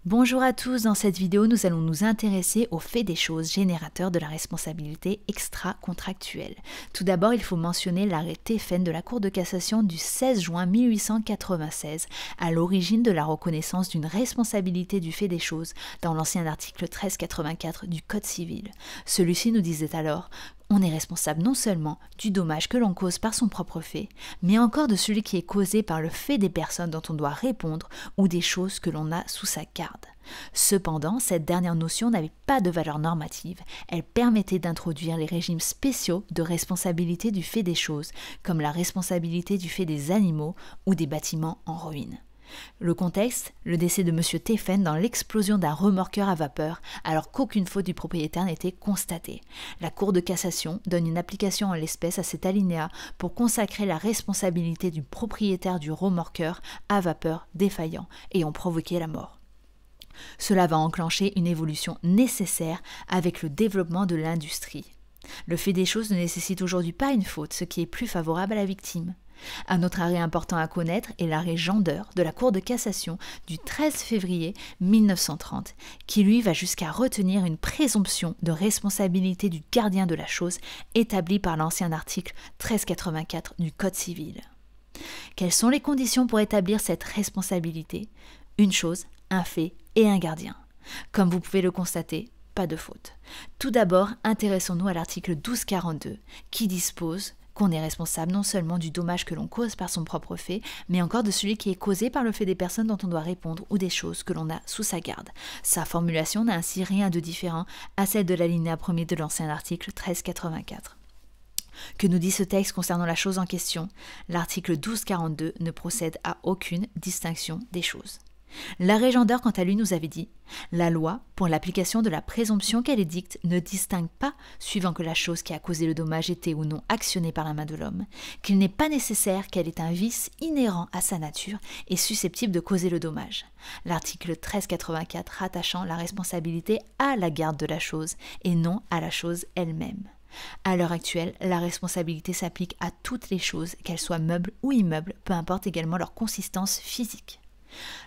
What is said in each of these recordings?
Bonjour à tous, dans cette vidéo nous allons nous intéresser au fait des choses générateur de la responsabilité extra-contractuelle. Tout d'abord il faut mentionner l'arrêt Téfen de la Cour de cassation du 16 juin 1896 à l'origine de la reconnaissance d'une responsabilité du fait des choses dans l'ancien article 1384 du Code civil. Celui-ci nous disait alors: on est responsable non seulement du dommage que l'on cause par son propre fait, mais encore de celui qui est causé par le fait des personnes dont on doit répondre ou des choses que l'on a sous sa garde. Cependant, cette dernière notion n'avait pas de valeur normative. Elle permettait d'introduire les régimes spéciaux de responsabilité du fait des choses, comme la responsabilité du fait des animaux ou des bâtiments en ruine. Le contexte, le décès de M. Téfen dans l'explosion d'un remorqueur à vapeur, alors qu'aucune faute du propriétaire n'était constatée. La Cour de cassation donne une application en l'espèce à cet alinéa pour consacrer la responsabilité du propriétaire du remorqueur à vapeur défaillant ayant provoqué la mort. Cela va enclencher une évolution nécessaire avec le développement de l'industrie. Le fait des choses ne nécessite aujourd'hui pas une faute, ce qui est plus favorable à la victime. Un autre arrêt important à connaître est l'arrêt Gendeur de la Cour de cassation du 13 février 1930, qui lui va jusqu'à retenir une présomption de responsabilité du gardien de la chose établie par l'ancien article 1384 du Code civil. Quelles sont les conditions pour établir cette responsabilité? Une chose, un fait et un gardien. Comme vous pouvez le constater, pas de faute. Tout d'abord, intéressons-nous à l'article 1242 qui dispose qu'on est responsable non seulement du dommage que l'on cause par son propre fait, mais encore de celui qui est causé par le fait des personnes dont on doit répondre ou des choses que l'on a sous sa garde. Sa formulation n'a ainsi rien de différent à celle de l'alinéa 1er de l'ancien article 1384. Que nous dit ce texte concernant la chose en question? L'article 1242 ne procède à aucune distinction des choses. L'arrêt Gendeur, quant à lui, nous avait dit « La loi, pour l'application de la présomption qu'elle édicte, ne distingue pas, suivant que la chose qui a causé le dommage était ou non actionnée par la main de l'homme, qu'il n'est pas nécessaire qu'elle ait un vice inhérent à sa nature et susceptible de causer le dommage. » L'article 1384 rattachant la responsabilité à la garde de la chose et non à la chose elle-même. À l'heure actuelle, la responsabilité s'applique à toutes les choses, qu'elles soient meubles ou immeubles, peu importe également leur consistance physique.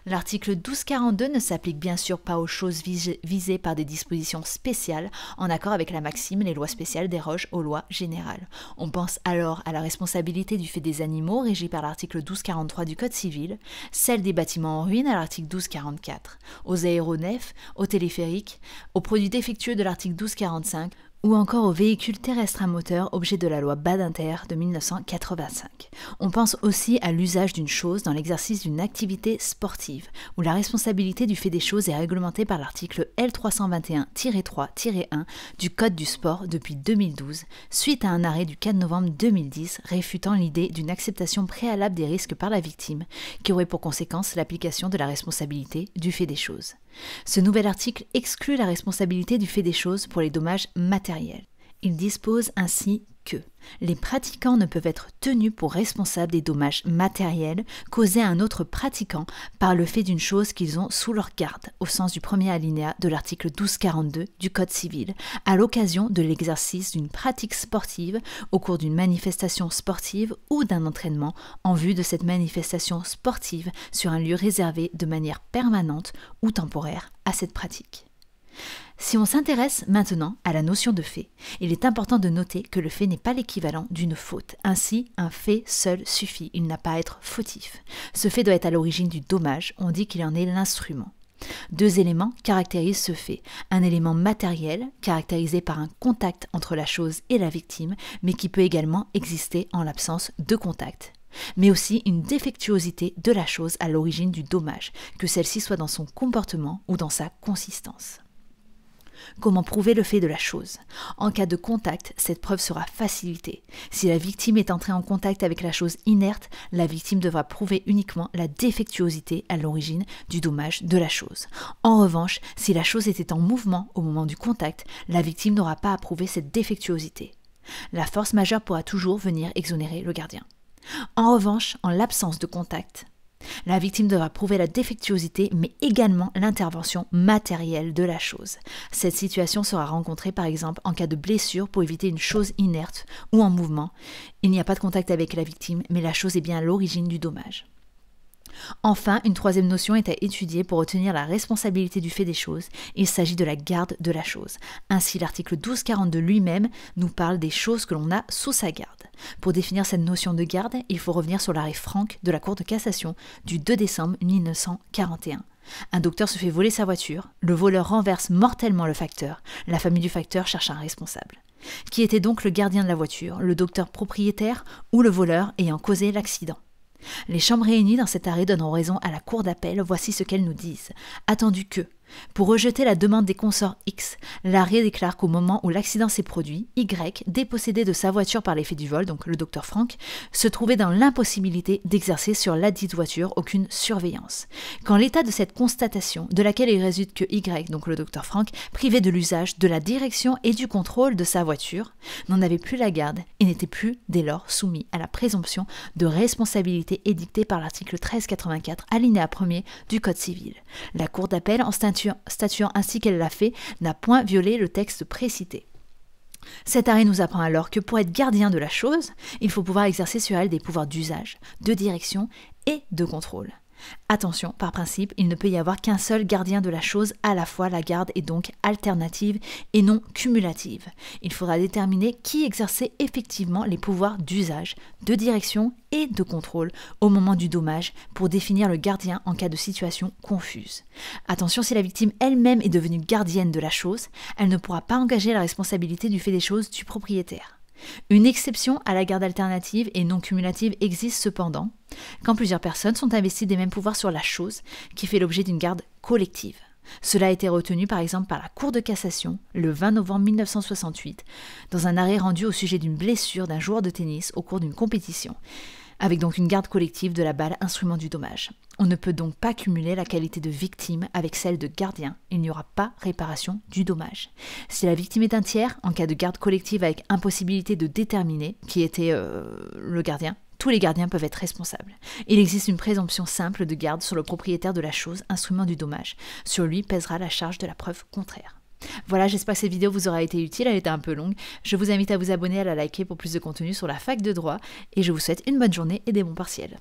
L'article 1242 ne s'applique bien sûr pas aux choses visées par des dispositions spéciales en accord avec la maxime les lois spéciales dérogent aux lois générales. On pense alors à la responsabilité du fait des animaux régie par l'article 1243 du Code civil, celle des bâtiments en ruine à l'article 1244, aux aéronefs, aux téléphériques, aux produits défectueux de l'article 1245 ou encore aux véhicules terrestres à moteur, objet de la loi Badinter de 1985. On pense aussi à l'usage d'une chose dans l'exercice d'une activité sportive, où la responsabilité du fait des choses est réglementée par l'article L321-3-1 du Code du sport depuis 2012, suite à un arrêt du 4 novembre 2010 réfutant l'idée d'une acceptation préalable des risques par la victime, qui aurait pour conséquence l'application de la responsabilité du fait des choses. Ce nouvel article exclut la responsabilité du fait des choses pour les dommages matériels. Il dispose ainsi que les pratiquants ne peuvent être tenus pour responsables des dommages matériels causés à un autre pratiquant par le fait d'une chose qu'ils ont sous leur garde, au sens du premier alinéa de l'article 1242 du Code civil, à l'occasion de l'exercice d'une pratique sportive, au cours d'une manifestation sportive ou d'un entraînement en vue de cette manifestation sportive sur un lieu réservé de manière permanente ou temporaire à cette pratique. Si on s'intéresse maintenant à la notion de fait, il est important de noter que le fait n'est pas l'équivalent d'une faute. Ainsi, un fait seul suffit, il n'a pas à être fautif. Ce fait doit être à l'origine du dommage, on dit qu'il en est l'instrument. Deux éléments caractérisent ce fait. Un élément matériel, caractérisé par un contact entre la chose et la victime, mais qui peut également exister en l'absence de contact. Mais aussi une défectuosité de la chose à l'origine du dommage, que celle-ci soit dans son comportement ou dans sa consistance. Comment prouver le fait de la chose? En cas de contact, cette preuve sera facilitée. Si la victime est entrée en contact avec la chose inerte, la victime devra prouver uniquement la défectuosité à l'origine du dommage de la chose. En revanche, si la chose était en mouvement au moment du contact, la victime n'aura pas à prouver cette défectuosité. La force majeure pourra toujours venir exonérer le gardien. En revanche, en l'absence de contact, la victime devra prouver la défectuosité, mais également l'intervention matérielle de la chose. Cette situation sera rencontrée par exemple en cas de blessure pour éviter une chose inerte ou en mouvement. Il n'y a pas de contact avec la victime, mais la chose est bien à l'origine du dommage. Enfin, une troisième notion est à étudier pour retenir la responsabilité du fait des choses. Il s'agit de la garde de la chose. Ainsi, l'article 1242 lui-même nous parle des choses que l'on a sous sa garde. Pour définir cette notion de garde, il faut revenir sur l'arrêt Franck de la Cour de cassation du 2 décembre 1941. Un docteur se fait voler sa voiture, le voleur renverse mortellement le facteur, la famille du facteur cherche un responsable. Qui était donc le gardien de la voiture, le docteur propriétaire ou le voleur ayant causé l'accident? Les chambres réunies dans cet arrêt donneront raison à la cour d'appel, voici ce qu'elles nous disent. Attendu que, pour rejeter la demande des consorts X, l'arrêt déclare qu'au moment où l'accident s'est produit, Y, dépossédé de sa voiture par l'effet du vol, donc le docteur Franck, se trouvait dans l'impossibilité d'exercer sur ladite voiture aucune surveillance. Qu'en l'état de cette constatation, de laquelle il résulte que Y, donc le docteur Franck, privé de l'usage, de la direction et du contrôle de sa voiture, n'en avait plus la garde et n'était plus dès lors soumis à la présomption de responsabilité édictée par l'article 1384, alinéa 1er du Code civil. La Cour d'appel, en statuant ainsi qu'elle l'a fait, n'a point violé le texte précité. Cet arrêt nous apprend alors que pour être gardien de la chose, il faut pouvoir exercer sur elle des pouvoirs d'usage, de direction et de contrôle. Attention, par principe, il ne peut y avoir qu'un seul gardien de la chose, à la fois la garde est donc alternative et non cumulative. Il faudra déterminer qui exerçait effectivement les pouvoirs d'usage, de direction et de contrôle au moment du dommage pour définir le gardien en cas de situation confuse. Attention, si la victime elle-même est devenue gardienne de la chose, elle ne pourra pas engager la responsabilité du fait des choses du propriétaire. Une exception à la garde alternative et non cumulative existe cependant quand plusieurs personnes sont investies des mêmes pouvoirs sur la chose qui fait l'objet d'une garde collective. Cela a été retenu par exemple par la Cour de cassation le 20 novembre 1968 dans un arrêt rendu au sujet d'une blessure d'un joueur de tennis au cours d'une compétition, avec donc une garde collective de la balle instrument du dommage. On ne peut donc pas cumuler la qualité de victime avec celle de gardien. Il n'y aura pas réparation du dommage. Si la victime est un tiers, en cas de garde collective avec impossibilité de déterminer qui était le gardien, tous les gardiens peuvent être responsables. Il existe une présomption simple de garde sur le propriétaire de la chose, instrument du dommage. Sur lui pèsera la charge de la preuve contraire. Voilà, j'espère que cette vidéo vous aura été utile, elle était un peu longue. Je vous invite à vous abonner, à la liker pour plus de contenu sur la fac de droit et je vous souhaite une bonne journée et des bons partiels.